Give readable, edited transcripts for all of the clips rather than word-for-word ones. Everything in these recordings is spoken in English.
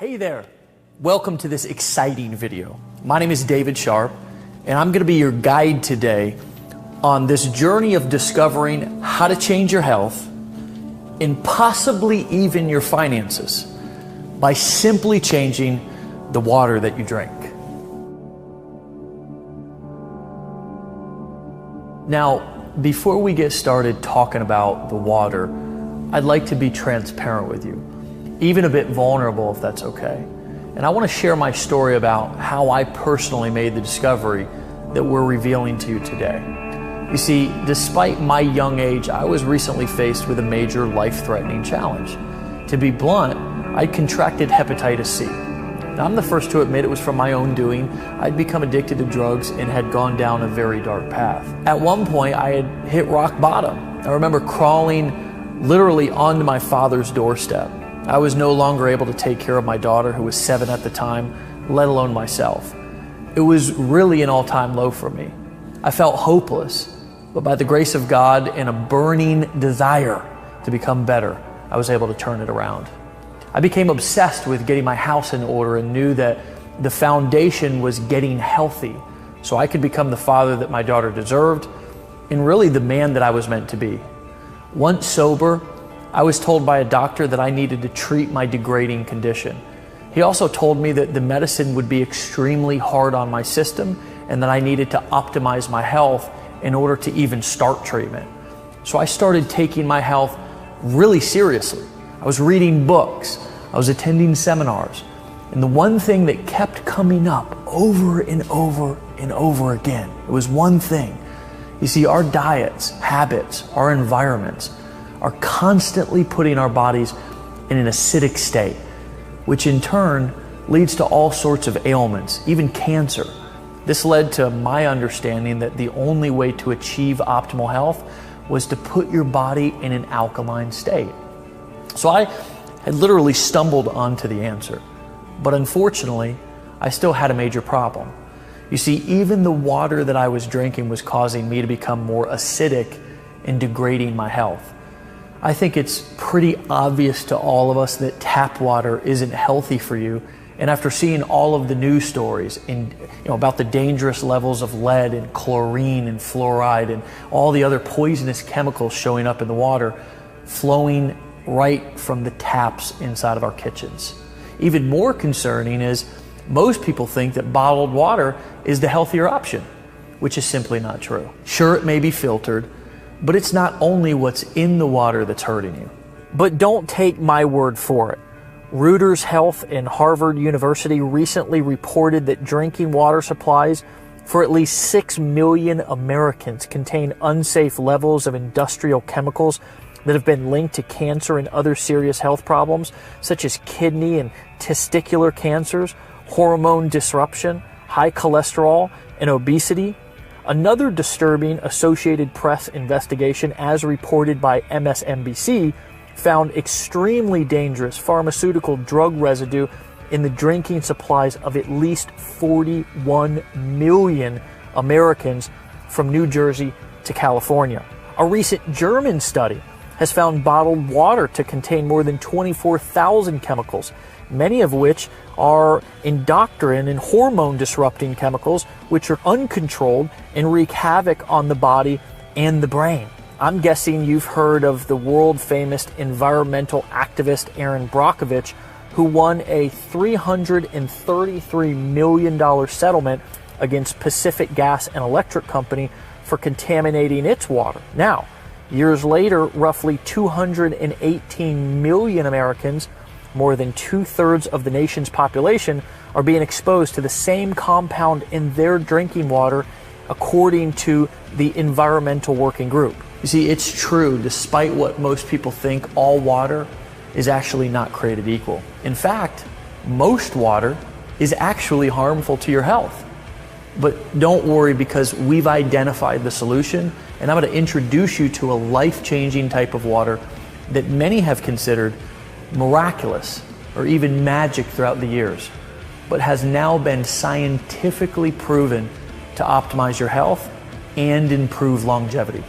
Hey there, welcome to this exciting video. My name is David Sharpe, and I'm going to be your guide today on this journey of discovering how to change your health and possibly even your finances by simply changing the water that you drink. Now, before we get started talking about the water, I'd like to be transparent with you, even a bit vulnerable if that's okay. And I want to share my story about how I personally made the discovery that we're revealing to you today. You see, despite my young age, I was recently faced with a major life-threatening challenge. To be blunt, I contracted hepatitis C. Now, I'm the first to admit it was from my own doing. I'd become addicted to drugs and had gone down a very dark path. At one point, I had hit rock bottom. I remember crawling literally onto my father's doorstep. I was no longer able to take care of my daughter, who was 7 at the time, let alone myself. It was really an all-time low for me. I felt hopeless, but by the grace of God and a burning desire to become better, I was able to turn it around. I became obsessed with getting my house in order and knew that the foundation was getting healthy so I could become the father that my daughter deserved and really the man that I was meant to be. Once sober, I was told by a doctor that I needed to treat my degrading condition. He also told me that the medicine would be extremely hard on my system and that I needed to optimize my health in order to even start treatment. So I started taking my health really seriously. I was reading books, I was attending seminars, and the one thing that kept coming up over and over and over again, it was one thing. You see, our diets, habits, our environments are constantly putting our bodies in an acidic state, which in turn leads to all sorts of ailments, even cancer. This led to my understanding that the only way to achieve optimal health was to put your body in an alkaline state. So I had literally stumbled onto the answer, but unfortunately, I still had a major problem. You see, even the water that I was drinking was causing me to become more acidic and degrading my health. I think it's pretty obvious to all of us that tap water isn't healthy for you. And after seeing all of the news stories about the dangerous levels of lead and chlorine and fluoride and all the other poisonous chemicals showing up in the water, flowing right from the taps inside of our kitchens. Even more concerning is most people think that bottled water is the healthier option, which is simply not true. Sure, it may be filtered, but it's not only what's in the water that's hurting you. But don't take my word for it. Reuters Health and Harvard University recently reported that drinking water supplies for at least 6 million Americans contain unsafe levels of industrial chemicals that have been linked to cancer and other serious health problems, such as kidney and testicular cancers, hormone disruption, high cholesterol, and obesity. Another disturbing Associated Press investigation, as reported by MSNBC, found extremely dangerous pharmaceutical drug residue in the drinking supplies of at least 41 million Americans from New Jersey to California. A recent German study has found bottled water to contain more than 24,000 chemicals, many of which are endocrine and hormone disrupting chemicals, which are uncontrolled and wreak havoc on the body and the brain. I'm guessing you've heard of the world famous environmental activist Erin Brockovich, who won a $333 million settlement against Pacific Gas and Electric Company for contaminating its water. Now, years later, roughly 218 million Americans, more than 2/3 of the nation's population, are being exposed to the same compound in their drinking water, according to the Environmental Working Group. You see, it's true, despite what most people think, all water is actually not created equal. In fact, most water is actually harmful to your health. But don't worry, because we've identified the solution, and I'm going to introduce you to a life-changing type of water that many have considered miraculous or even magic throughout the years, but has now been scientifically proven to optimize your health and improve longevity.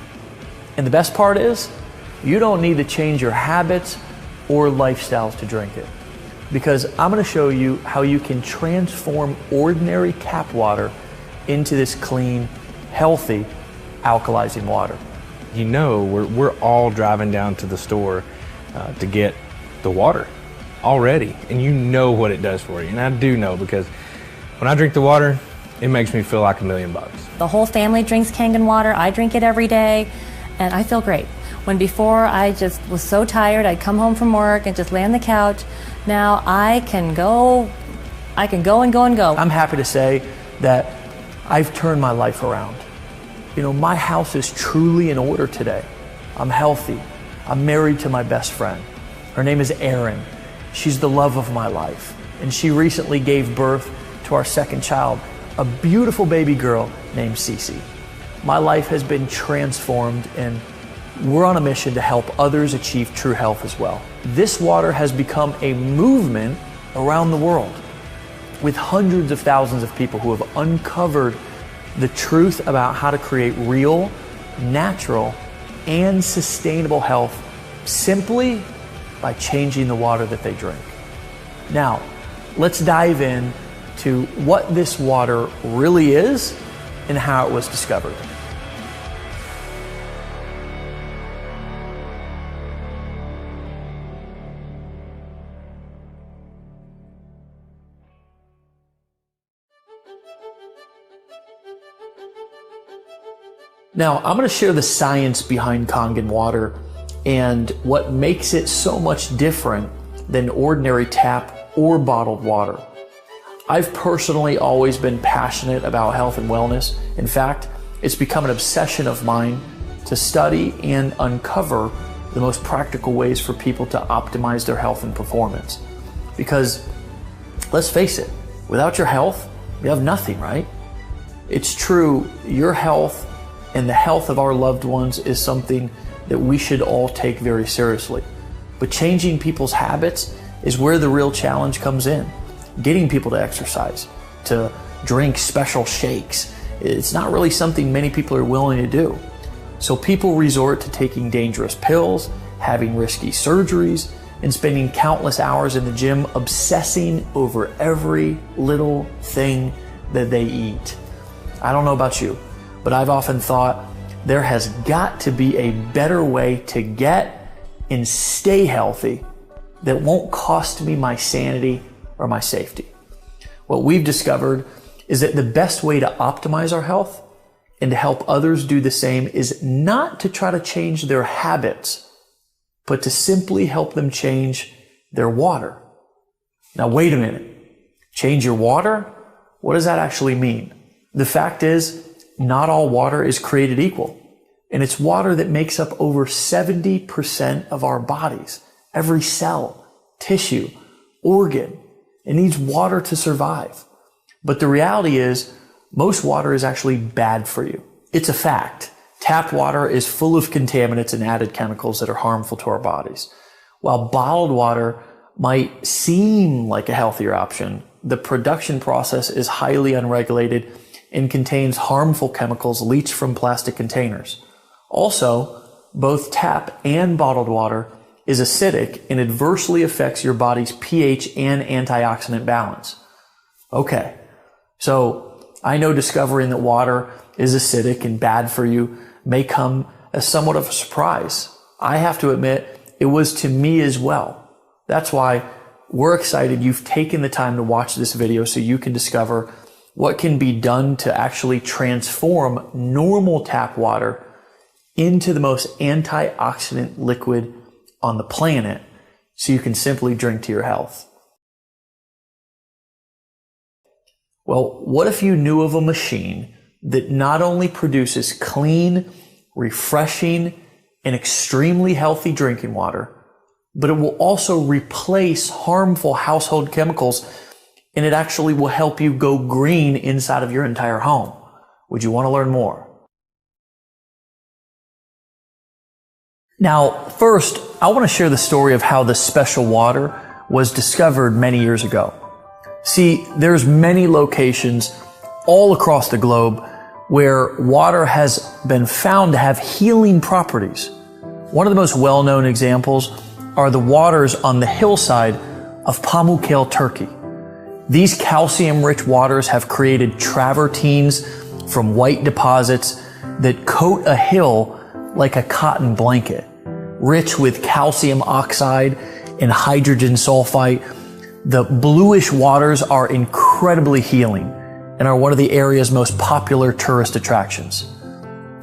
And the best part is, you don't need to change your habits or lifestyles to drink it. because I'm going to show you how you can transform ordinary tap water into this clean, healthy, alkalizing water. You know, we're all driving down to the store to get the water already, and you know what it does for you. And I do know, because when I drink the water, it makes me feel like $1 million. The whole family drinks Kangen water. I drink it every day, and I feel great. When before I just was so tired, I'd come home from work and just lay on the couch. Now I can go and go and go. I'm happy to say that I've turned my life around. You know, my house is truly in order today. I'm healthy. I'm married to my best friend. Her name is Erin. She's the love of my life. And she recently gave birth to our second child, a beautiful baby girl named Cece. My life has been transformed, and we're on a mission to help others achieve true health as well. This water has become a movement around the world, with hundreds of thousands of people who have uncovered the truth about how to create real, natural, and sustainable health simply by changing the water that they drink. Now, let's dive in to what this water really is and how it was discovered. Now, I'm going to share the science behind Kangen water and what makes it so much different than ordinary tap or bottled water. I've personally always been passionate about health and wellness. In fact, it's become an obsession of mine to study and uncover the most practical ways for people to optimize their health and performance. Because, let's face it, without your health, you have nothing, right? It's true, your health and the health of our loved ones is something that we should all take very seriously. But changing people's habits is where the real challenge comes in. Getting people to exercise, to drink special shakes, it's not really something many people are willing to do. So people resort to taking dangerous pills, having risky surgeries, and spending countless hours in the gym obsessing over every little thing that they eat. I don't know about you, but I've often thought there has got to be a better way to get and stay healthy that won't cost me my sanity or my safety. What we've discovered is that the best way to optimize our health and to help others do the same is not to try to change their habits, but to simply help them change their water. Now, wait a minute. Change your water? What does that actually mean? The fact is, not all water is created equal. And it's water that makes up over 70% of our bodies. Every cell, tissue, organ, it needs water to survive. But the reality is, most water is actually bad for you. It's a fact. Tap water is full of contaminants and added chemicals that are harmful to our bodies. While bottled water might seem like a healthier option, the production process is highly unregulated and contains harmful chemicals leached from plastic containers. Also, both tap and bottled water is acidic and adversely affects your body's pH and antioxidant balance. Okay, so I know discovering that water is acidic and bad for you may come as somewhat of a surprise. I have to admit, it was to me as well. That's why we're excited you've taken the time to watch this video so you can discover what can be done to actually transform normal tap water into the most antioxidant liquid on the planet so you can simply drink to your health. Well, what if you knew of a machine that not only produces clean, refreshing, and extremely healthy drinking water, but it will also replace harmful household chemicals, and it actually will help you go green inside of your entire home? Would you want to learn more? Now, first, I want to share the story of how this special water was discovered many years ago. See, there's many locations all across the globe where water has been found to have healing properties. One of the most well-known examples are the waters on the hillside of Pamukkale, Turkey. These calcium-rich waters have created travertines from white deposits that coat a hill like a cotton blanket, rich with calcium oxide and hydrogen sulfite. The bluish waters are incredibly healing and are one of the area's most popular tourist attractions.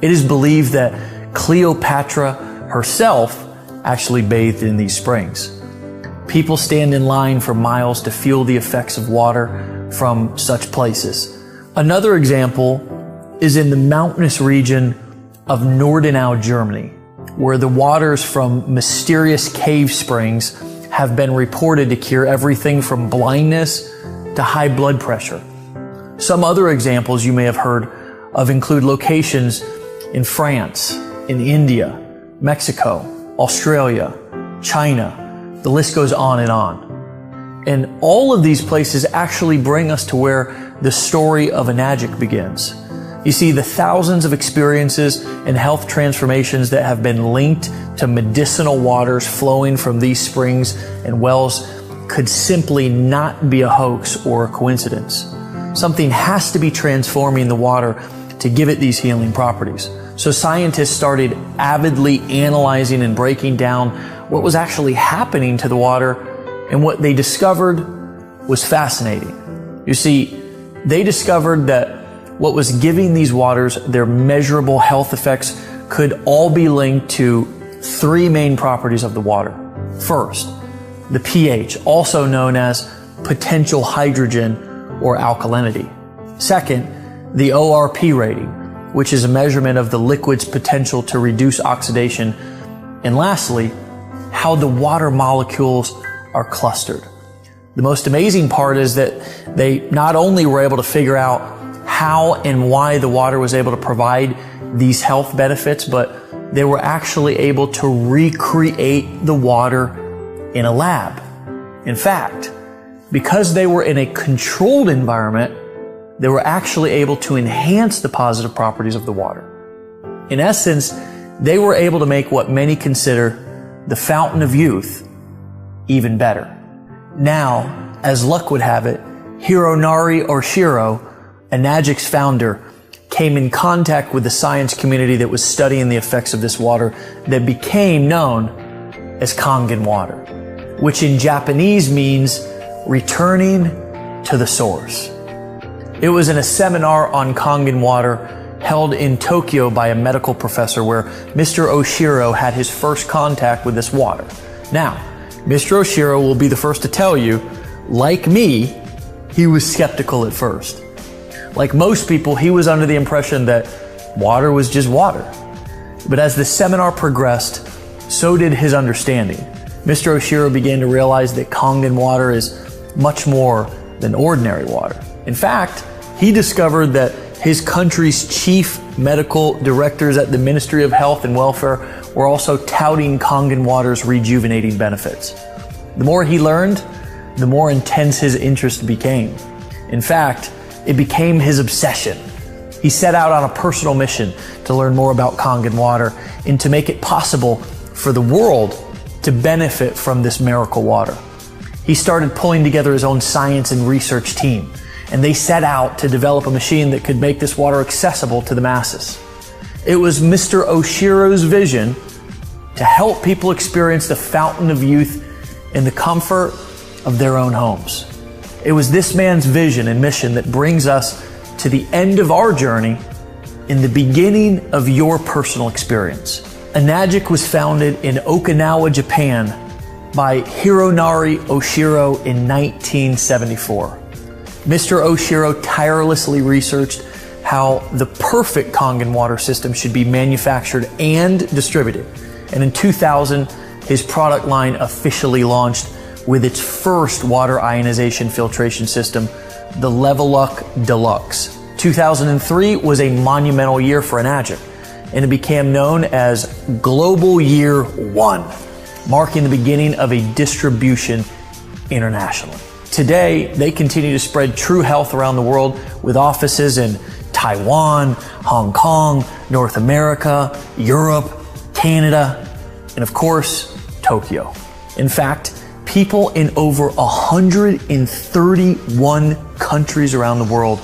It is believed that Cleopatra herself actually bathed in these springs. People stand in line for miles to feel the effects of water from such places. Another example is in the mountainous region of Nordenau, Germany, where the waters from mysterious cave springs have been reported to cure everything from blindness to high blood pressure. Some other examples you may have heard of include locations in France, in India, Mexico, Australia, China. The list goes on and on. And all of these places actually bring us to where the story of Enagic begins. You see, the thousands of experiences and health transformations that have been linked to medicinal waters flowing from these springs and wells could simply not be a hoax or a coincidence. Something has to be transforming the water to give it these healing properties. So scientists started avidly analyzing and breaking down what was actually happening to the water, and what they discovered was fascinating. You see, they discovered that what was giving these waters their measurable health effects could all be linked to three main properties of the water. First, the pH, also known as potential hydrogen or alkalinity. Second, the ORP rating, which is a measurement of the liquid's potential to reduce oxidation. And lastly, how the water molecules are clustered. The most amazing part is that they not only were able to figure out how and why the water was able to provide these health benefits, but they were actually able to recreate the water in a lab. In fact, because they were in a controlled environment, they were actually able to enhance the positive properties of the water. In essence, they were able to make what many consider the fountain of youth even better. Now, as luck would have it, Hironari Oshiro, Enagic's founder, came in contact with the science community that was studying the effects of this water that became known as Kangen Water, which in Japanese means returning to the source. It was in a seminar on Kangen Water held in Tokyo by a medical professor where Mr. Oshiro had his first contact with this water. Now, Mr. Oshiro will be the first to tell you, like me, he was skeptical at first. Like most people, he was under the impression that water was just water. But as the seminar progressed, so did his understanding. Mr. Oshiro began to realize that Kangen water is much more than ordinary water. In fact, he discovered that his country's chief medical directors at the Ministry of Health and Welfare were also touting Kangen water's rejuvenating benefits. The more he learned, the more intense his interest became. In fact, it became his obsession. He set out on a personal mission to learn more about Kangen water and to make it possible for the world to benefit from this miracle water. He started pulling together his own science and research team, and they set out to develop a machine that could make this water accessible to the masses. It was Mr. Oshiro's vision to help people experience the fountain of youth in the comfort of their own homes. It was this man's vision and mission that brings us to the end of our journey in the beginning of your personal experience. Enagic was founded in Okinawa, Japan by Hironari Oshiro in 1974. Mr. Oshiro tirelessly researched how the perfect Kangen water system should be manufactured and distributed. And in 2000, his product line officially launched with its first water ionization filtration system, the Leveluck Deluxe. 2003 was a monumental year for Enagic, and it became known as Global Year 1, marking the beginning of a distribution internationally. Today, they continue to spread true health around the world with offices in Taiwan, Hong Kong, North America, Europe, Canada, and of course, Tokyo. In fact, People in over 131 countries around the world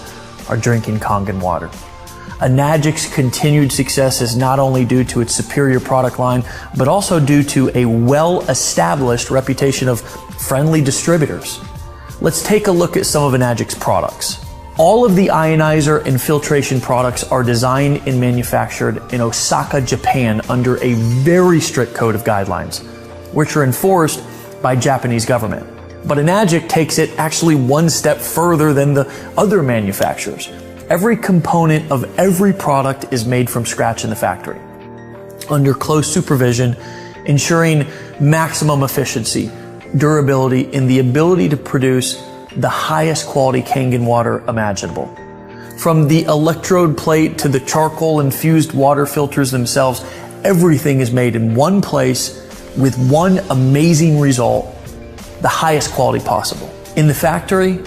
are drinking Kangen water. Enagic's continued success is not only due to its superior product line, but also due to a well-established reputation of friendly distributors. Let's take a look at some of Enagic's products. All of the ionizer and filtration products are designed and manufactured in Osaka, Japan under a very strict code of guidelines, which are enforced by Japanese government. But Enagic takes it actually one step further than the other manufacturers. Every component of every product is made from scratch in the factory, under close supervision, ensuring maximum efficiency, durability, and the ability to produce the highest quality Kangen water imaginable. From the electrode plate to the charcoal infused water filters themselves, everything is made in one place with one amazing result, the highest quality possible. In the factory,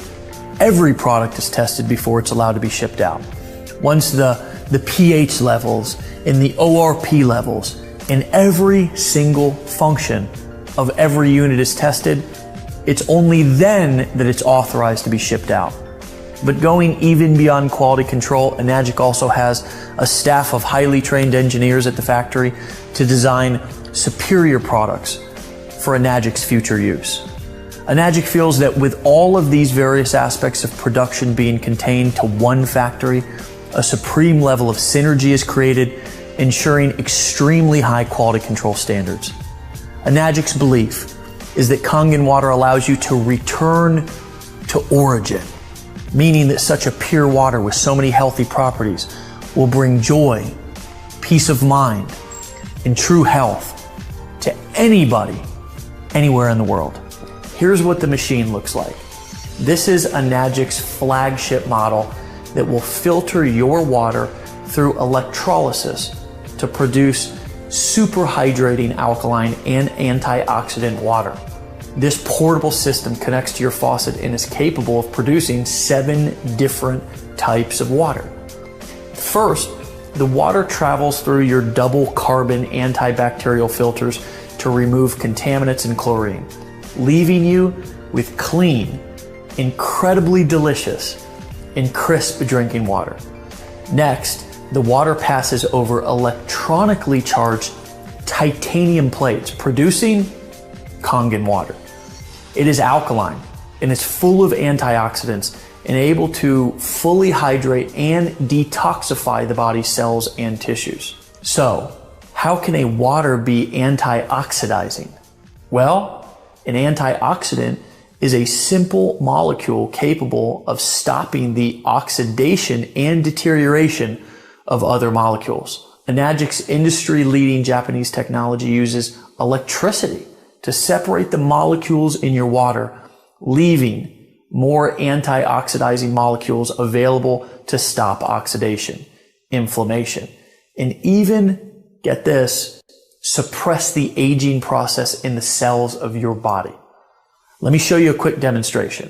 every product is tested before it's allowed to be shipped out. Once the pH levels and the ORP levels and every single function of every unit is tested, it's only then that it's authorized to be shipped out. But going even beyond quality control, Enagic also has a staff of highly trained engineers at the factory to design superior products for Enagic's future use. Enagic feels that with all of these various aspects of production being contained to one factory, a supreme level of synergy is created, ensuring extremely high quality control standards. Enagic's belief is that Kangen water allows you to return to origin, meaning that such a pure water with so many healthy properties will bring joy, peace of mind, and true health to anybody, anywhere in the world. Here's what the machine looks like. This is Enagic's flagship model that will filter your water through electrolysis to produce super hydrating alkaline and antioxidant water. This portable system connects to your faucet and is capable of producing 7 different types of water. First, the water travels through your double carbon antibacterial filters to remove contaminants and chlorine, leaving you with clean, incredibly delicious, and crisp drinking water. Next, the water passes over electronically charged titanium plates, producing Kangen water. It is alkaline and it's full of antioxidants and able to fully hydrate and detoxify the body's cells and tissues. So, how can a water be antioxidizing? Well, an antioxidant is a simple molecule capable of stopping the oxidation and deterioration of other molecules. Enagic's industry-leading Japanese technology uses electricity to separate the molecules in your water, leaving more antioxidizing molecules available to stop oxidation, inflammation, and even, get this, suppress the aging process in the cells of your body. Let me show you a quick demonstration.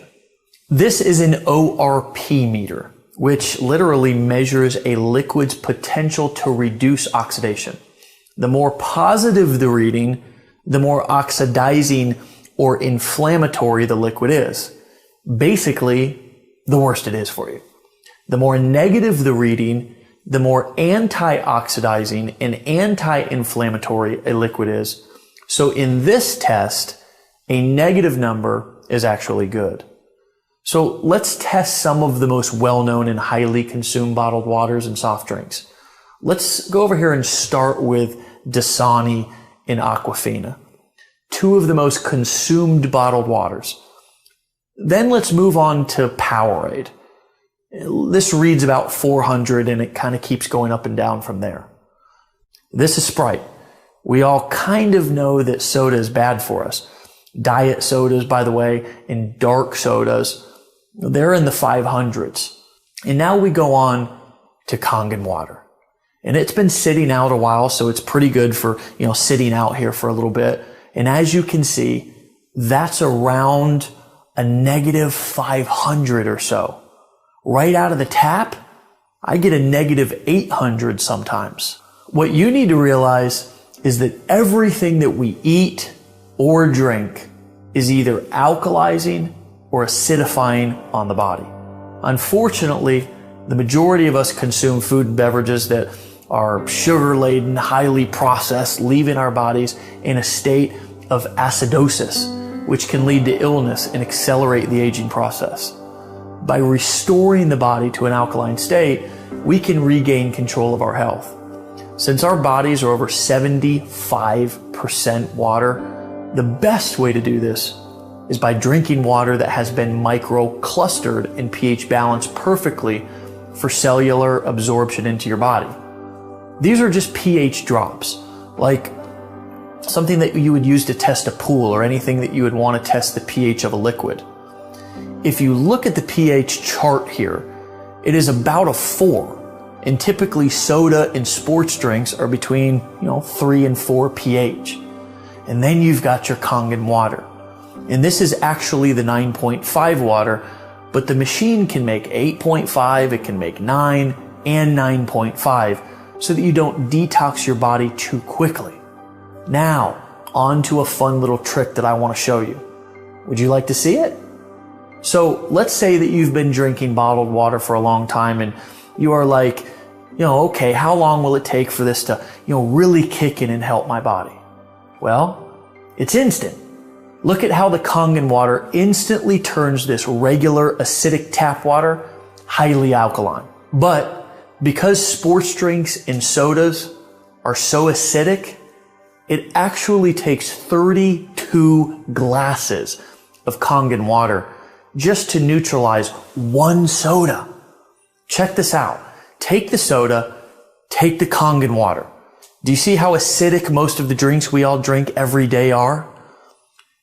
This is an ORP meter, which literally measures a liquid's potential to reduce oxidation. The more positive the reading, the more oxidizing or inflammatory the liquid is. Basically, the worse it is for you. The more negative the reading, the more antioxidizing and anti-inflammatory a liquid is. So in this test, a negative number is actually good. So let's test some of the most well-known and highly consumed bottled waters and soft drinks. Let's go over here and start with Dasani and Aquafina, 2 of the most consumed bottled waters. Then let's move on to Powerade. This reads about 400 and it kind of keeps going up and down from there. This is Sprite. We all kind of know that soda is bad for us. Diet sodas, by the way, and dark sodas, they're in the 500s. And now we go on to Kangen water. And it's been sitting out a while, so it's pretty good for, sitting out here for a little bit. And as you can see, that's around a negative 500 or so. Right out of the tap, I get a negative 800 sometimes. What you need to realize is that everything that we eat or drink is either alkalizing or acidifying on the body. Unfortunately, the majority of us consume food and beverages that are sugar-laden, highly processed, leaving our bodies in a state of acidosis, which can lead to illness and accelerate the aging process. By restoring the body to an alkaline state, we can regain control of our health. Since our bodies are over 75% water, the best way to do this is by drinking water that has been micro-clustered and pH balanced perfectly for cellular absorption into your body. These are just pH drops, like something that you would use to test a pool or anything that you would want to test the pH of a liquid. If you look at the pH chart here, it is about a 4. And typically soda and sports drinks are between 3 and 4 pH. And then you've got your Kangen water. And this is actually the 9.5 water, but the machine can make 8.5, it can make 9 and 9.5 so that you don't detox your body too quickly. Now, on to a fun little trick that I want to show you. Would you like to see it? So let's say that you've been drinking bottled water for a long time and you are like, okay, how long will it take for this to, really kick in and help my body? Well, it's instant. Look at how the Kangen water instantly turns this regular acidic tap water highly alkaline. But because sports drinks and sodas are so acidic, it actually takes 32 glasses of Kangen water just to neutralize one soda. Check this out. Take the soda, take the Kangen water. Do you see how acidic most of the drinks we all drink every day are?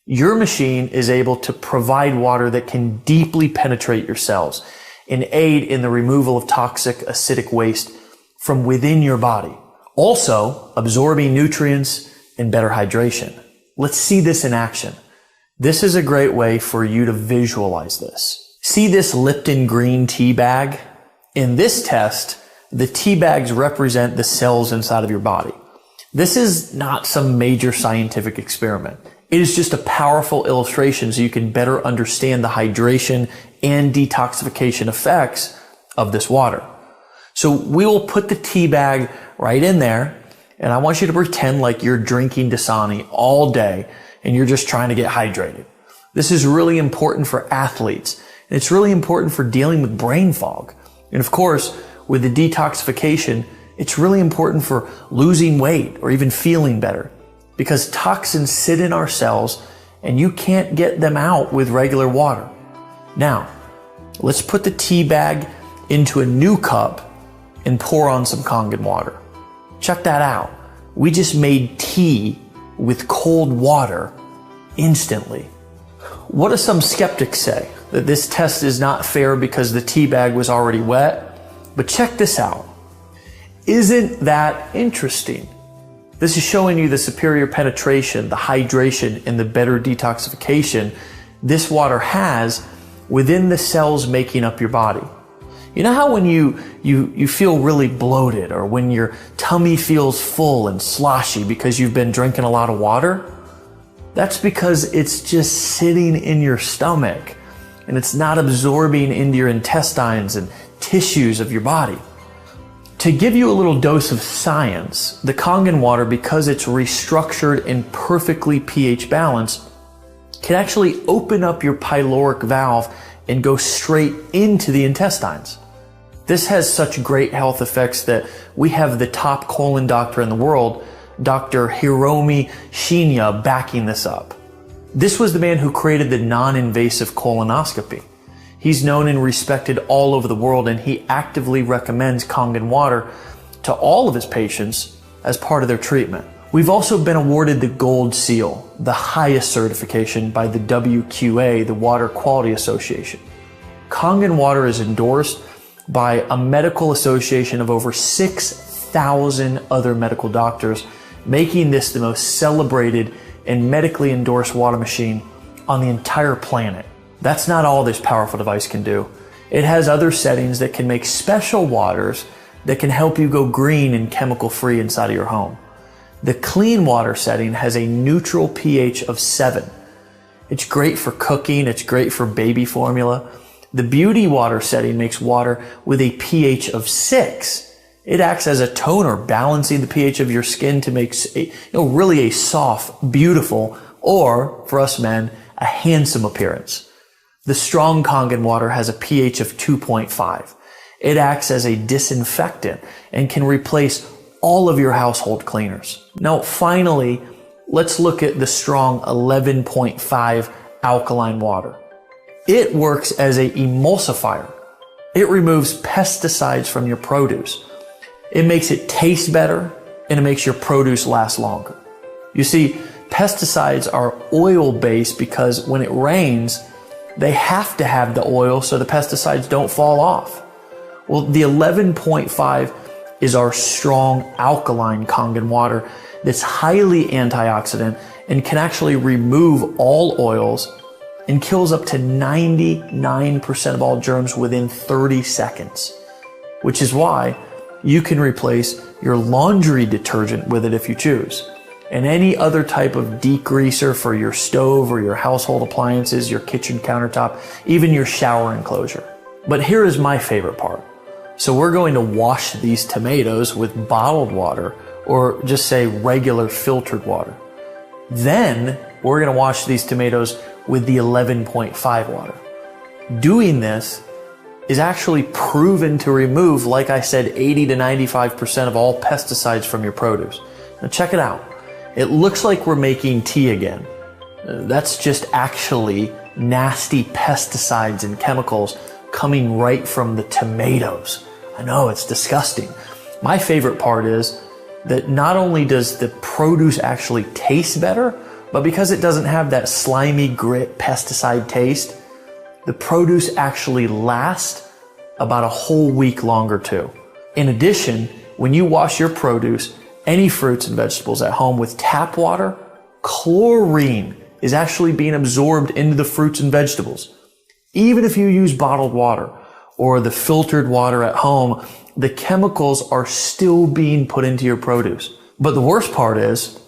Your machine is able to provide water that can deeply penetrate your cells and aid in the removal of toxic acidic waste from within your body, also absorbing nutrients and better hydration. Let's see this in action. This is a great way for you to visualize this. See this Lipton green tea bag? In this test, the tea bags represent the cells inside of your body. This is not some major scientific experiment. It is just a powerful illustration so you can better understand the hydration and detoxification effects of this water. So we will put the tea bag right in there, and I want you to pretend like you're drinking Dasani all day and you're just trying to get hydrated. This is really important for athletes, and it's really important for dealing with brain fog. And of course, with the detoxification, it's really important for losing weight or even feeling better, because toxins sit in our cells and you can't get them out with regular water. Now, let's put the tea bag into a new cup and pour on some Kangen water. Check that out. We just made tea with cold water instantly. What do some skeptics say? That this test is not fair because the tea bag was already wet? But check this out. Isn't that interesting? This is showing you the superior penetration, the hydration, and the better detoxification this water has within the cells making up your body. You know how when you feel really bloated, or when your tummy feels full and sloshy because you've been drinking a lot of water? That's because it's just sitting in your stomach and it's not absorbing into your intestines and tissues of your body. To give you a little dose of science, the Kangen water, because it's restructured and perfectly pH balanced, can actually open up your pyloric valve and go straight into the intestines. This has such great health effects that we have the top colon doctor in the world, Dr. Hiromi Shinya, backing this up. This was the man who created the non-invasive colonoscopy. He's known and respected all over the world, and he actively recommends Kangen water to all of his patients as part of their treatment. We've also been awarded the Gold Seal, the highest certification by the WQA, the Water Quality Association. Kangen water is endorsed by a medical association of over 6,000 other medical doctors, making this the most celebrated and medically endorsed water machine on the entire planet. That's not all this powerful device can do. It has other settings that can make special waters that can help you go green and chemical free inside of your home. The clean water setting has a neutral pH of 7. It's great for cooking. It's great for baby formula. The beauty water setting makes water with a pH of 6. It acts as a toner, balancing the pH of your skin to make really a soft, beautiful, or for us men, a handsome appearance. The strong Kangen water has a pH of 2.5. It acts as a disinfectant and can replace all of your household cleaners. Now, finally, let's look at the strong 11.5 alkaline water. It works as an emulsifier. It removes pesticides from your produce. It makes it taste better, and it makes your produce last longer. You see, pesticides are oil-based because when it rains, they have to have the oil so the pesticides don't fall off. Well, the 11.5 is our strong alkaline Kangen water that's highly antioxidant and can actually remove all oils and kills up to 99% of all germs within 30 seconds, which is why you can replace your laundry detergent with it if you choose, and any other type of degreaser for your stove or your household appliances, your kitchen countertop, even your shower enclosure. But here is my favorite part. So we're going to wash these tomatoes with bottled water, or just say regular filtered water. Then we're going to wash these tomatoes with the 11.5 water. Doing this is actually proven to remove, like I said, 80 to 95% of all pesticides from your produce. Now check it out. It looks like we're making tea again. That's just actually nasty pesticides and chemicals coming right from the tomatoes. I know, it's disgusting. My favorite part is that not only does the produce actually taste better, but because it doesn't have that slimy grit pesticide taste, the produce actually lasts about a whole week longer too. In addition, when you wash your produce, any fruits and vegetables at home with tap water, chlorine is actually being absorbed into the fruits and vegetables. Even if you use bottled water or the filtered water at home, the chemicals are still being put into your produce. But the worst part is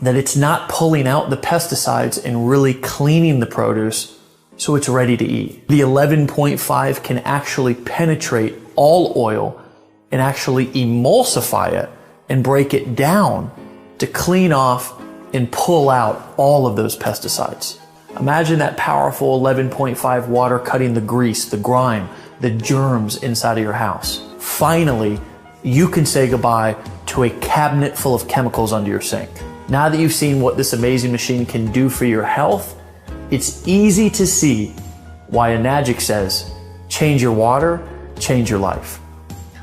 that it's not pulling out the pesticides and really cleaning the produce so it's ready to eat. The 11.5 can actually penetrate all oil and actually emulsify it and break it down to clean off and pull out all of those pesticides. Imagine that powerful 11.5 water cutting the grease, the grime, the germs inside of your house. Finally, you can say goodbye to a cabinet full of chemicals under your sink. Now that you've seen what this amazing machine can do for your health, it's easy to see why Enagic says, change your water, change your life.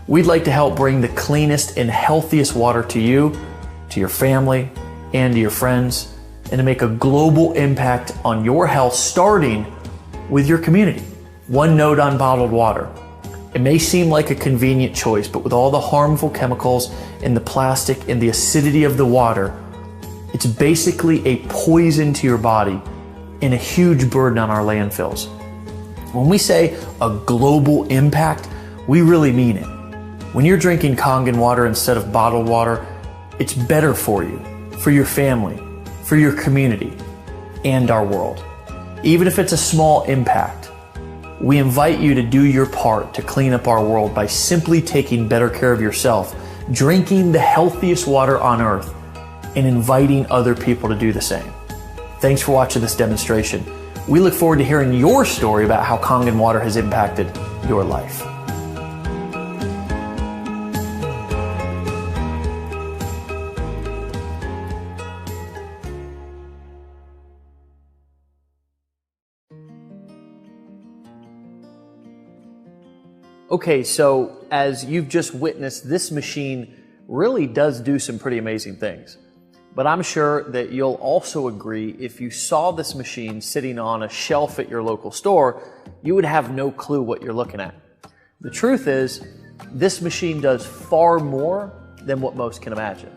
We'd like to help bring the cleanest and healthiest water to you, to your family, and to your friends, and to make a global impact on your health, starting with your community. One note on bottled water. It may seem like a convenient choice, but with all the harmful chemicals and the plastic and the acidity of the water, it's basically a poison to your body and a huge burden on our landfills. When we say a global impact, we really mean it. When you're drinking Kangen water instead of bottled water, it's better for you, for your family, for your community, and our world. Even if it's a small impact, we invite you to do your part to clean up our world by simply taking better care of yourself, drinking the healthiest water on earth, and inviting other people to do the same. Thanks for watching this demonstration. We look forward to hearing your story about how Kangen water has impacted your life. Okay, so as you've just witnessed, this machine really does do some pretty amazing things. But I'm sure that you'll also agree, if you saw this machine sitting on a shelf at your local store, you would have no clue what you're looking at. The truth is, this machine does far more than what most can imagine,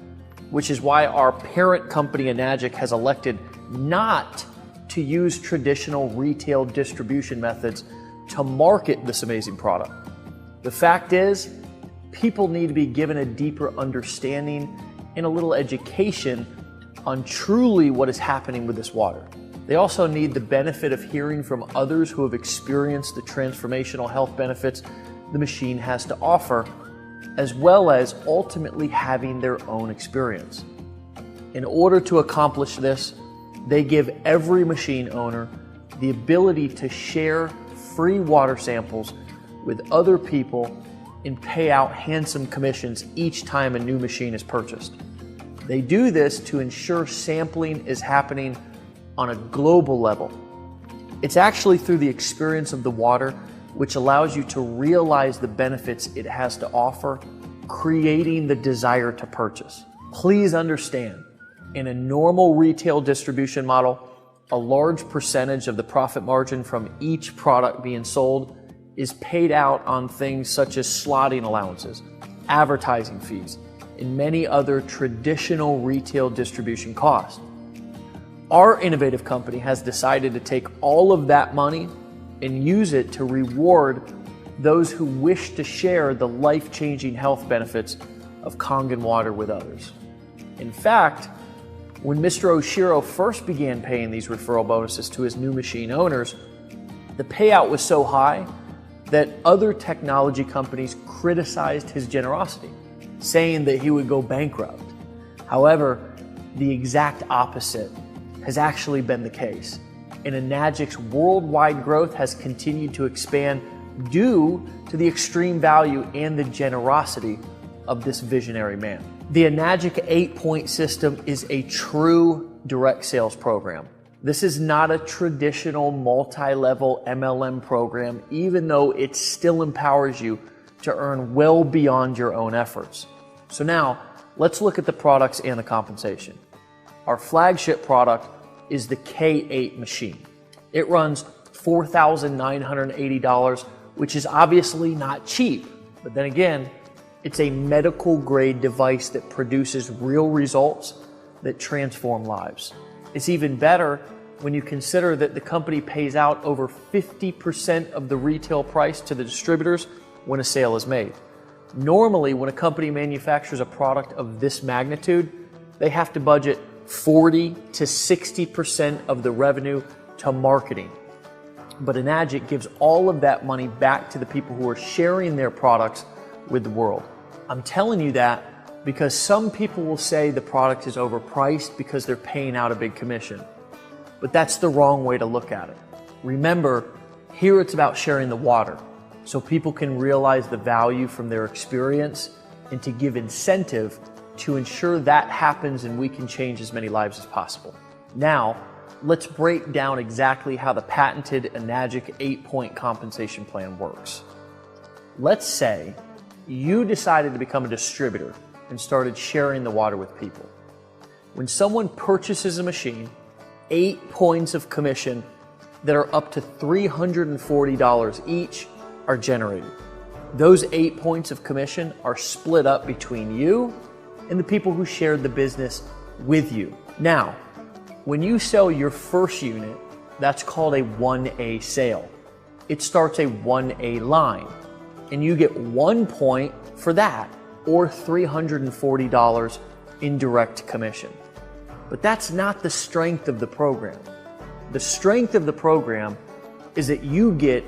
which is why our parent company Enagic has elected not to use traditional retail distribution methods to market this amazing product. The fact is, people need to be given a deeper understanding and a little education on truly what is happening with this water. They also need the benefit of hearing from others who have experienced the transformational health benefits the machine has to offer, as well as ultimately having their own experience. In order to accomplish this, they give every machine owner the ability to share free water samples with other people and pay out handsome commissions each time a new machine is purchased. They do this to ensure sampling is happening on a global level. It's actually through the experience of the water which allows you to realize the benefits it has to offer, creating the desire to purchase. Please understand, in a normal retail distribution model, a large percentage of the profit margin from each product being sold is paid out on things such as slotting allowances, advertising fees, and many other traditional retail distribution costs. Our innovative company has decided to take all of that money and use it to reward those who wish to share the life-changing health benefits of Kangen Water with others. In fact, when Mr. Oshiro first began paying these referral bonuses to his new machine owners, the payout was so high that other technology companies criticized his generosity, saying that he would go bankrupt. However, the exact opposite has actually been the case, and Enagic's worldwide growth has continued to expand due to the extreme value and the generosity of this visionary man. The Enagic 8-point system is a true direct sales program. This is not a traditional multi-level MLM program, even though it still empowers you to earn well beyond your own efforts. So now, let's look at the products and the compensation. Our flagship product is the K8 machine. It runs $4,980, which is obviously not cheap, but then again, it's a medical grade device that produces real results that transform lives. It's even better when you consider that the company pays out over 50% of the retail price to the distributors when a sale is made. Normally, when a company manufactures a product of this magnitude, they have to budget 40 to 60% of the revenue to marketing. But Enagic gives all of that money back to the people who are sharing their products with the world. I'm telling you that because some people will say the product is overpriced because they're paying out a big commission. But that's the wrong way to look at it. Remember, here it's about sharing the water so people can realize the value from their experience and to give incentive to ensure that happens and we can change as many lives as possible. Now, let's break down exactly how the patented Enagic 8-point compensation plan works. Let's say you decided to become a distributor and started sharing the water with people. When someone purchases a machine, 8 points of commission that are up to $340 each are generated. Those 8 points of commission are split up between you and the people who shared the business with you. Now, when you sell your first unit, that's called a 1A sale. It starts a 1A line, and you get 1 point for that, or $340 in direct commission. But that's not the strength of the program. The strength of the program is that you get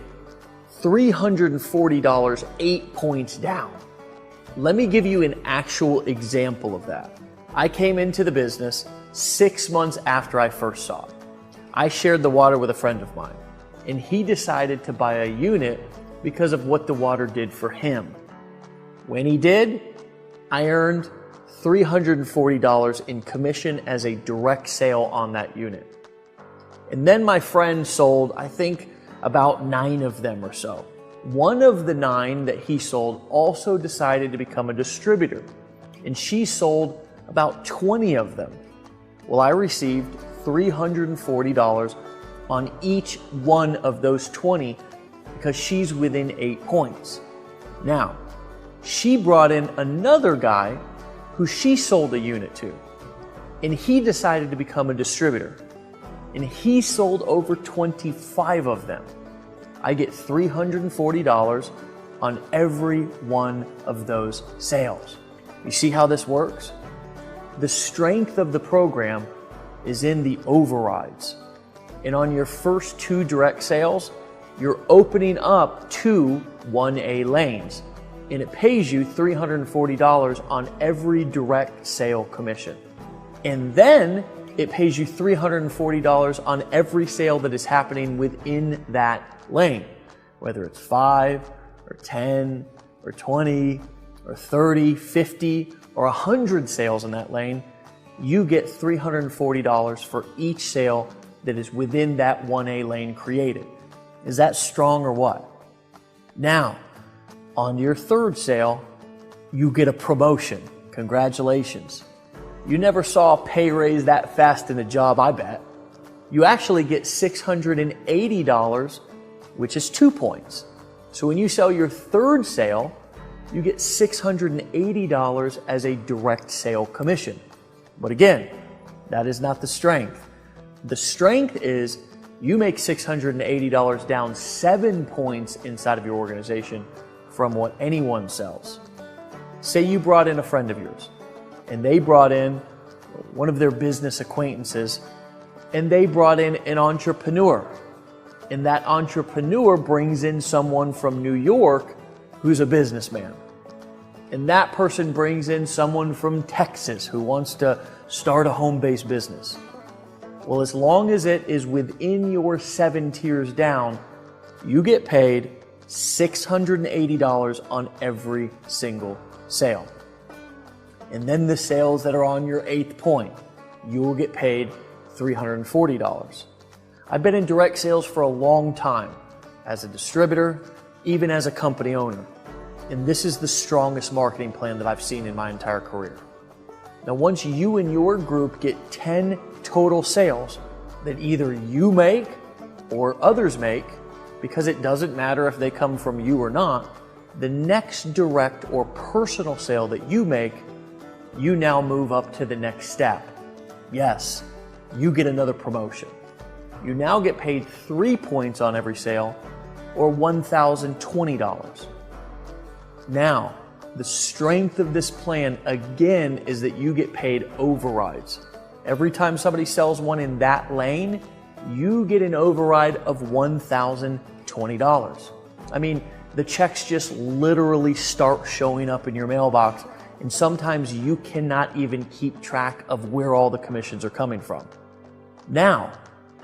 $340 8 points down. Let me give you an actual example of that. I came into the business 6 months after I first saw it. I shared the water with a friend of mine, and he decided to buy a unit because of what the water did for him. When he did, I earned $340 in commission as a direct sale on that unit. And then my friend sold, I think, about 9 of them or so. One of the 9 that he sold also decided to become a distributor, and she sold about 20 of them. Well, I received $340 on each one of those 20 because she's within 8 points. Now, she brought in another guy who she sold a unit to, and he decided to become a distributor, and he sold over 25 of them. I get $340 on every one of those sales. You see how this works? The strength of the program is in the overrides. And on your first 2 direct sales, you're opening up 2 1A lanes. And it pays you $340 on every direct sale commission. And then it pays you $340 on every sale that is happening within that lane, whether it's 5 or 10 or 20 or 30, 50 or 100 sales in that lane. You get $340 for each sale that is within that 1A lane created. Is that strong or what? Now, on your 3rd sale, you get a promotion. Congratulations. You never saw a pay raise that fast in a job, I bet. You actually get $680, which is 2 points. So when you sell your 3rd sale, you get $680 as a direct sale commission. But again, that is not the strength. The strength is you make $680 down 7 points inside of your organization from what anyone sells. Say you brought in a friend of yours, and they brought in one of their business acquaintances, and they brought in an entrepreneur. And that entrepreneur brings in someone from New York who's a businessman. And that person brings in someone from Texas who wants to start a home-based business. Well, as long as it is within your 7 tiers down, you get paid $680 on every single sale. And then the sales that are on your 8th point, you will get paid $340. I've been in direct sales for a long time, as a distributor, even as a company owner. And this is the strongest marketing plan that I've seen in my entire career. Now, once you and your group get 10 total sales that either you make or others make, because it doesn't matter if they come from you or not, the next direct or personal sale that you make, you now move up to the next step. Yes, you get another promotion. You now get paid 3 points on every sale, or $1,020. Now, the strength of this plan, again, is that you get paid overrides. Every time somebody sells one in that lane, you get an override of $1,020. I mean, the checks just literally start showing up in your mailbox, and sometimes you cannot even keep track of where all the commissions are coming from. Now,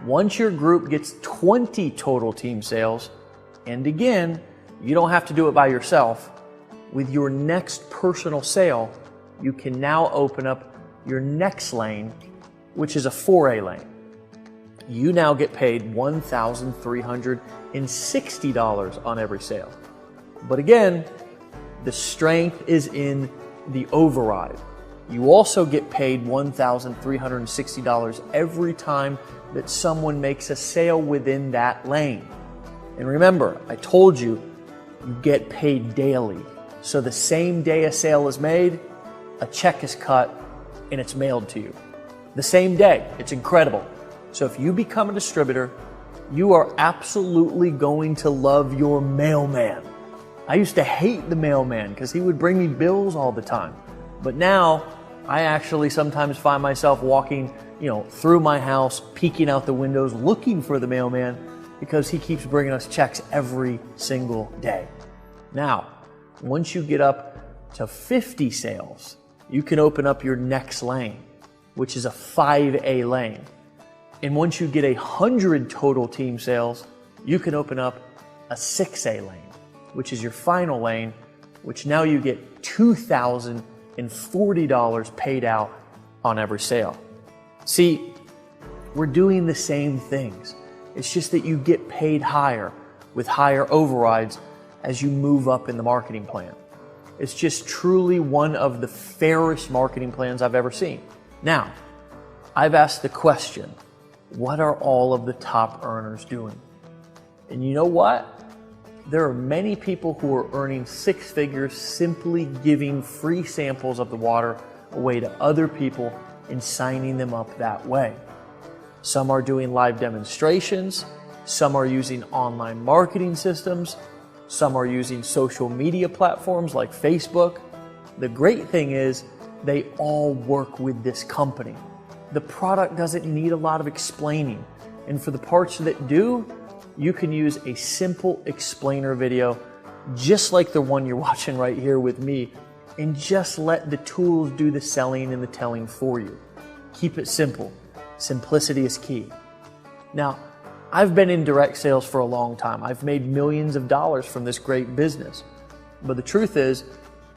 once your group gets 20 total team sales, and again, you don't have to do it by yourself, with your next personal sale, you can now open up your next lane, which is a 4A lane. You now get paid $1,360 on every sale. But again, the strength is in the override. You also get paid $1,360 every time that someone makes a sale within that lane. And remember, I told you, you get paid daily. So the same day a sale is made, a check is cut and it's mailed to you. The same day. It's incredible. So if you become a distributor, you are absolutely going to love your mailman. I used to hate the mailman because he would bring me bills all the time. But now I actually sometimes find myself walking, through my house, peeking out the windows, looking for the mailman because he keeps bringing us checks every single day. Now, once you get up to 50 sales, you can open up your next lane, which is a 5A lane. And once you get 100 total team sales, you can open up a 6A lane, which is your final lane, which now you get $2,040 paid out on every sale. See, we're doing the same things. It's just that you get paid higher with higher overrides as you move up in the marketing plan. It's just truly one of the fairest marketing plans I've ever seen. Now, I've asked the question, what are all of the top earners doing? And you know what? There are many people who are earning 6 figures simply giving free samples of the water away to other people and signing them up that way. Some are doing live demonstrations, some are using online marketing systems, some are using social media platforms like Facebook. The great thing is they all work with this company. The product doesn't need a lot of explaining. And for the parts that do, you can use a simple explainer video just like the one you're watching right here with me, and just let the tools do the selling and the telling for you. Keep it simple. Simplicity is key. Now, I've been in direct sales for a long time. I've made millions of dollars from this great business. But the truth is,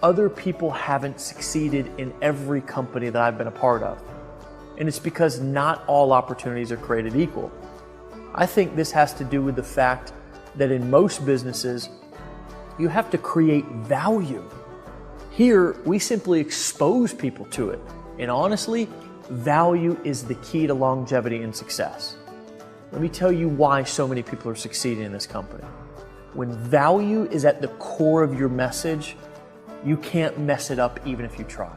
other people haven't succeeded in every company that I've been a part of. And it's because not all opportunities are created equal. I think this has to do with the fact that in most businesses, you have to create value. Here, we simply expose people to it. And honestly, value is the key to longevity and success. Let me tell you why so many people are succeeding in this company. When value is at the core of your message, you can't mess it up even if you try.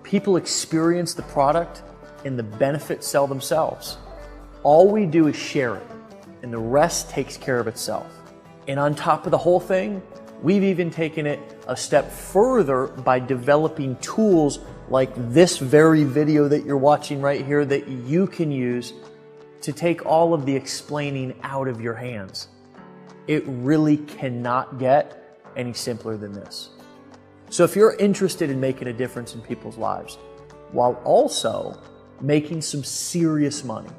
People experience the product and the benefits sell themselves. All we do is share it, and the rest takes care of itself. And on top of the whole thing, we've even taken it a step further by developing tools like this very video that you're watching right here that you can use to take all of the explaining out of your hands. It really cannot get any simpler than this. So if you're interested in making a difference in people's lives, while also making some serious money,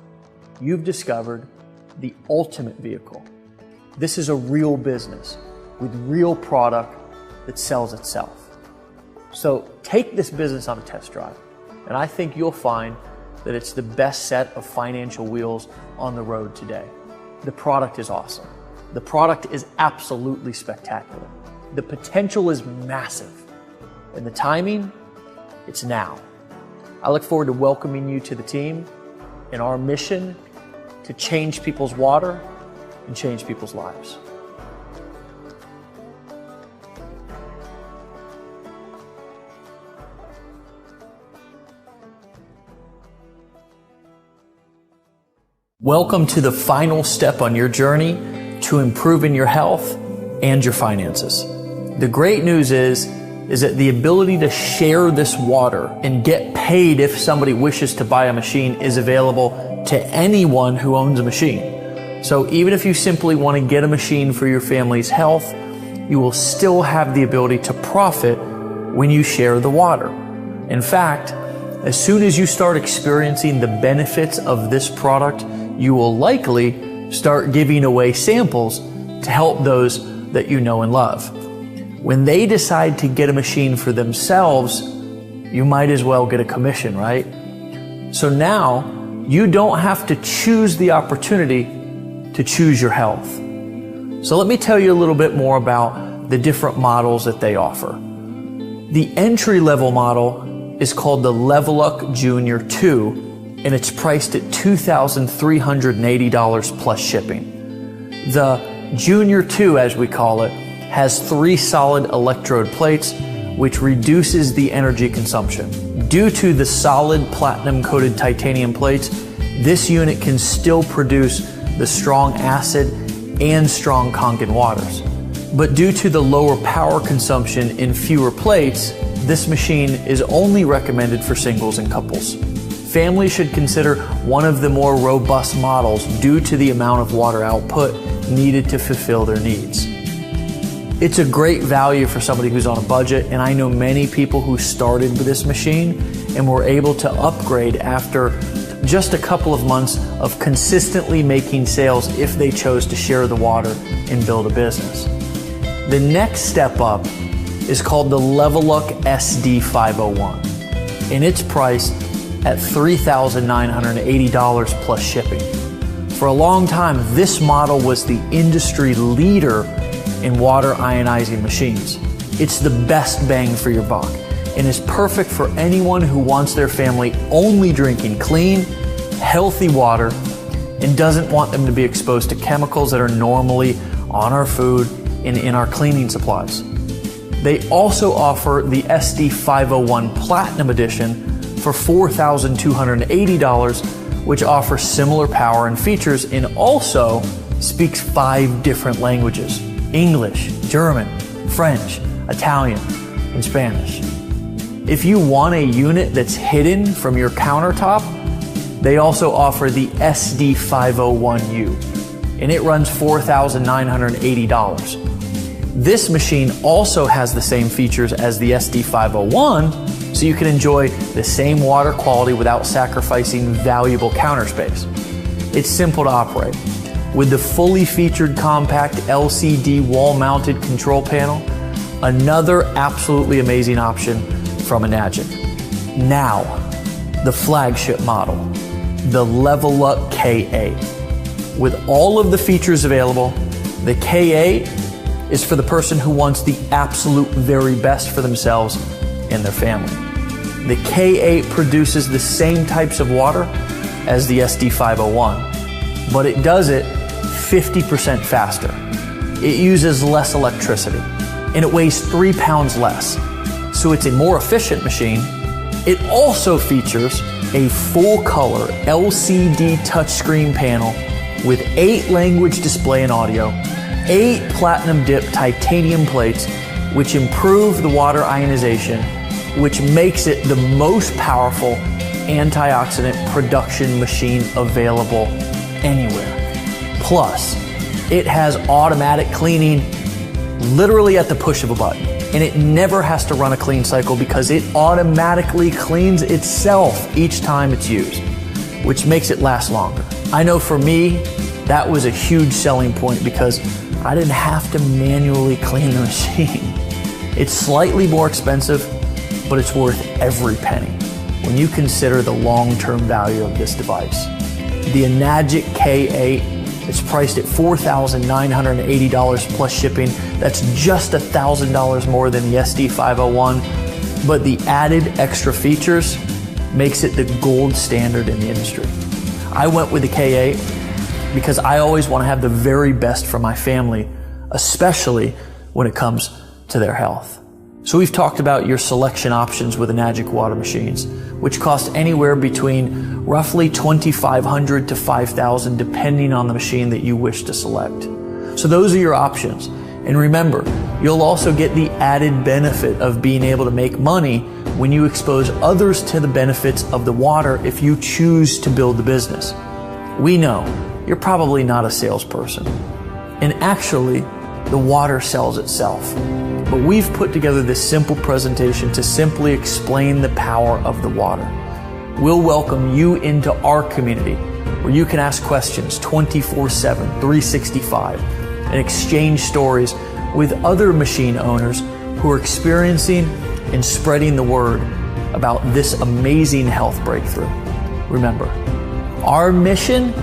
you've discovered the ultimate vehicle. This is a real business with real product that sells itself. So take this business on a test drive, and I think you'll find that it's the best set of financial wheels on the road today. The product is awesome. The product is absolutely spectacular. The potential is massive. And the timing, it's now. I look forward to welcoming you to the team in our mission to change people's water and change people's lives. Welcome to the final step on your journey to improving your health and your finances. The great news is that the ability to share this water and get paid if somebody wishes to buy a machine is available to anyone who owns a machine. So even if you simply want to get a machine for your family's health, you will still have the ability to profit when you share the water. In fact, as soon as you start experiencing the benefits of this product, you will likely start giving away samples to help those that you know and love. When they decide to get a machine for themselves, you might as well get a commission, right? So now you don't have to choose the opportunity to choose your health. So let me tell you a little bit more about the different models that they offer. The entry-level model is called the Level Up Junior 2, and it's priced at $2,380 plus shipping. The Junior 2, as we call it, has 3 solid electrode plates, which reduces the energy consumption. Due to the solid platinum-coated titanium plates, this unit can still produce the strong acid and strong Kangen waters. But due to the lower power consumption in fewer plates, this machine is only recommended for singles and couples. Families should consider one of the more robust models due to the amount of water output needed to fulfill their needs. It's a great value for somebody who's on a budget, and I know many people who started with this machine and were able to upgrade after just a couple of months of consistently making sales if they chose to share the water and build a business. The next step up is called the Level Up SD501, and it's priced at $3,980 plus shipping. For a long time, this model was the industry leader in water ionizing machines. It's the best bang for your buck and is perfect for anyone who wants their family only drinking clean, healthy water and doesn't want them to be exposed to chemicals that are normally on our food and in our cleaning supplies. They also offer the SD501 Platinum Edition for $4,280, which offers similar power and features and also speaks 5 different languages: English, German, French, Italian, and Spanish. If you want a unit that's hidden from your countertop, They also offer the SD501U, and it runs $4,980. This machine also has the same features as the SD501, so you can enjoy the same water quality without sacrificing valuable counter space. It's simple to operate. With the fully featured compact LCD wall-mounted control panel, another absolutely amazing option from Enagic. Now, the flagship model, the Level Up K8. With all of the features available, the K8 is for the person who wants the absolute very best for themselves and their family. The K8 produces the same types of water as the SD501, but it does it 50% faster. It uses less electricity, and it weighs 3 pounds less. So it's a more efficient machine. It also features a full-color LCD touchscreen panel with 8 language display and audio, 8 platinum dip titanium plates, which improve the water ionization, which makes it the most powerful antioxidant production machine available anywhere. Plus, it has automatic cleaning literally at the push of a button, and it never has to run a clean cycle because it automatically cleans itself each time it's used, which makes it last longer. I know for me, that was a huge selling point because I didn't have to manually clean the machine. It's slightly more expensive, but it's worth every penny when you consider the long-term value of this device. The Enagic K8 is priced at $4,980 plus shipping. That's just $1,000 more than the SD501, but the added extra features makes it the gold standard in the industry. I went with the K8 because I always want to have the very best for my family, especially when it comes to their health. So we've talked about your selection options with Enagic water machines, which cost anywhere between roughly $2,500 to $5,000 depending on the machine that you wish to select. So those are your options. And remember, you'll also get the added benefit of being able to make money when you expose others to the benefits of the water if you choose to build the business. We know you're probably not a salesperson, and actually, the water sells itself. But we've put together this simple presentation to simply explain the power of the water. We'll welcome you into our community where you can ask questions 24/7, 365, and exchange stories with other machine owners who are experiencing and spreading the word about this amazing health breakthrough. Remember, our mission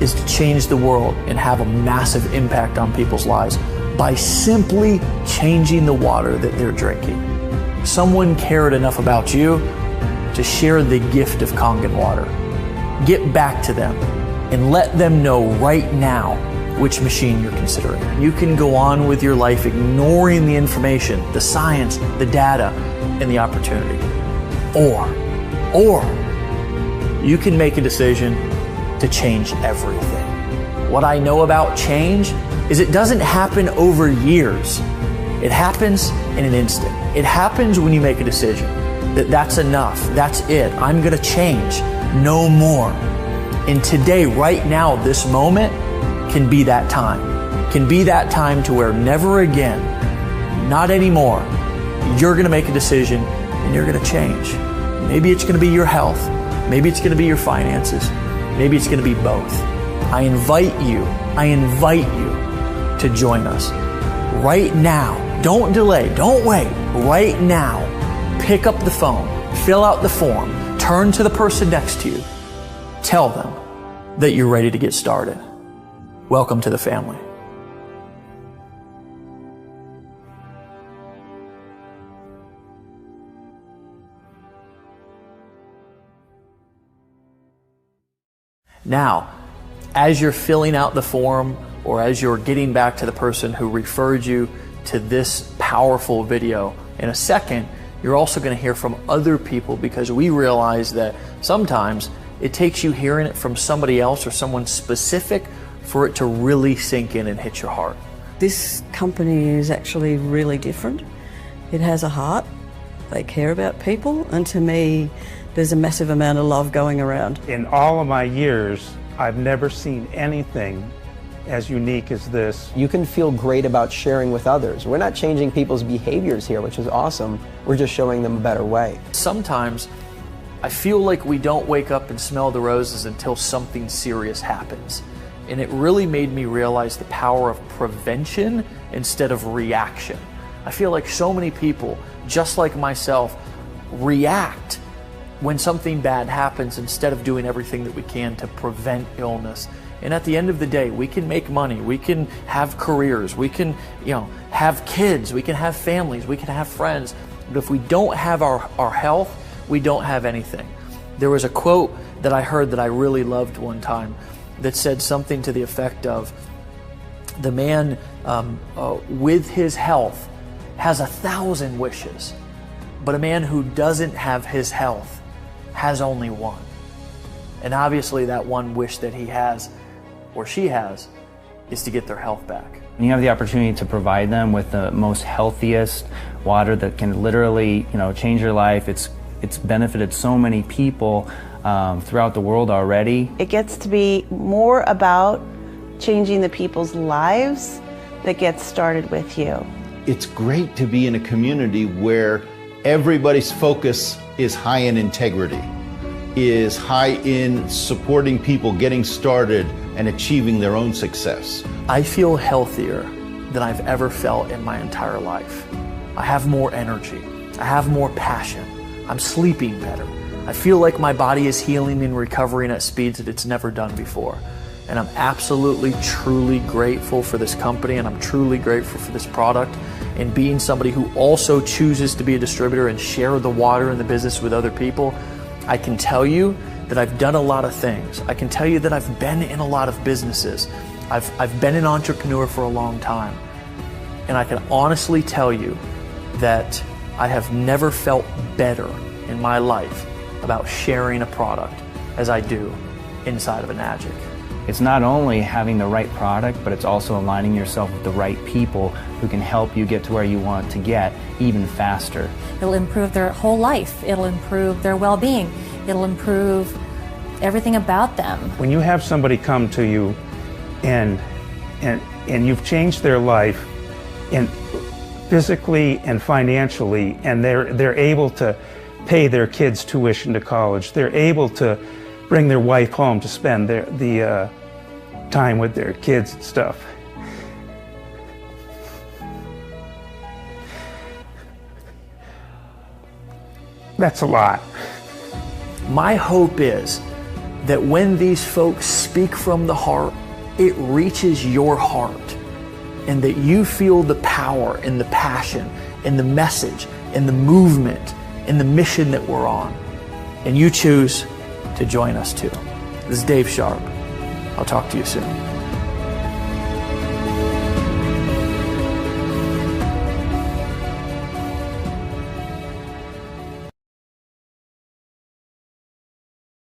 is to change the world and have a massive impact on people's lives by simply changing the water that they're drinking. Someone cared enough about you to share the gift of Kangen Water. Get back to them and let them know right now which machine you're considering. You can go on with your life ignoring the information, the science, the data, and the opportunity. Or you can make a decision to change everything. What I know about change is it doesn't happen over years. It happens in an instant. It happens when you make a decision that that's enough, that's it, I'm gonna change, no more. And today, right now, this moment can be that time. Can be that time to where never again, not anymore, you're gonna make a decision and you're gonna change. Maybe it's gonna be your health, maybe it's gonna be your finances, maybe it's gonna be both. I invite you to join us right now. Don't delay, don't wait, right now. Pick up the phone, fill out the form, turn to the person next to you, tell them that you're ready to get started. Welcome to the family. Now, as you're filling out the form or as you're getting back to the person who referred you to this powerful video, in a second, you're also going to hear from other people because we realize that sometimes it takes you hearing it from somebody else or someone specific for it to really sink in and hit your heart. This company is actually really different. It has a heart. They care about people, and to me, there's a massive amount of love going around. In all of my years, I've never seen anything as unique as this. You can feel great about sharing with others. We're not changing people's behaviors here, which is awesome. We're just showing them a better way. Sometimes I feel like we don't wake up and smell the roses until something serious happens. And it really made me realize the power of prevention instead of reaction. I feel like so many people, just like myself, react when something bad happens instead of doing everything that we can to prevent illness. And at the end of the day, we can make money, we can have careers, we can, have kids, we can have families, we can have friends. But if we don't have our health, we don't have anything. There was a quote that I heard that I really loved one time that said something to the effect of, the man with his health has 1,000 wishes, but a man who doesn't have his health has only one. And obviously that one wish that he has, or she has, is to get their health back. And you have the opportunity to provide them with the most healthiest water that can literally, change your life. It's benefited so many people throughout the world already. It gets to be more about changing the people's lives that gets started with you. It's great to be in a community where everybody's focus is high in integrity, is high in supporting people getting started and achieving their own success. I feel healthier than I've ever felt in my entire life. I have more energy. I have more passion. I'm sleeping better. I feel like my body is healing and recovering at speeds that it's never done before. And I'm absolutely, truly grateful for this company, and I'm truly grateful for this product, and being somebody who also chooses to be a distributor and share the water and the business with other people. I can tell you that I've done a lot of things. I can tell you that I've been in a lot of businesses. I've been an entrepreneur for a long time. And I can honestly tell you that I have never felt better in my life about sharing a product as I do inside of Enagic. It's not only having the right product, but it's also aligning yourself with the right people who can help you get to where you want to get even faster. It'll improve their whole life. It'll improve their well-being. It'll improve everything about them. When you have somebody come to you and you've changed their life and physically and financially, and they're able to pay their kids' tuition to college, they're able to bring their wife home to spend the time with their kids and stuff. That's a lot. My hope is that when these folks speak from the heart, it reaches your heart, and that you feel the power and the passion and the message and the movement and the mission that we're on, and you choose to join us too. This is Dave Sharpe. I'll talk to you soon.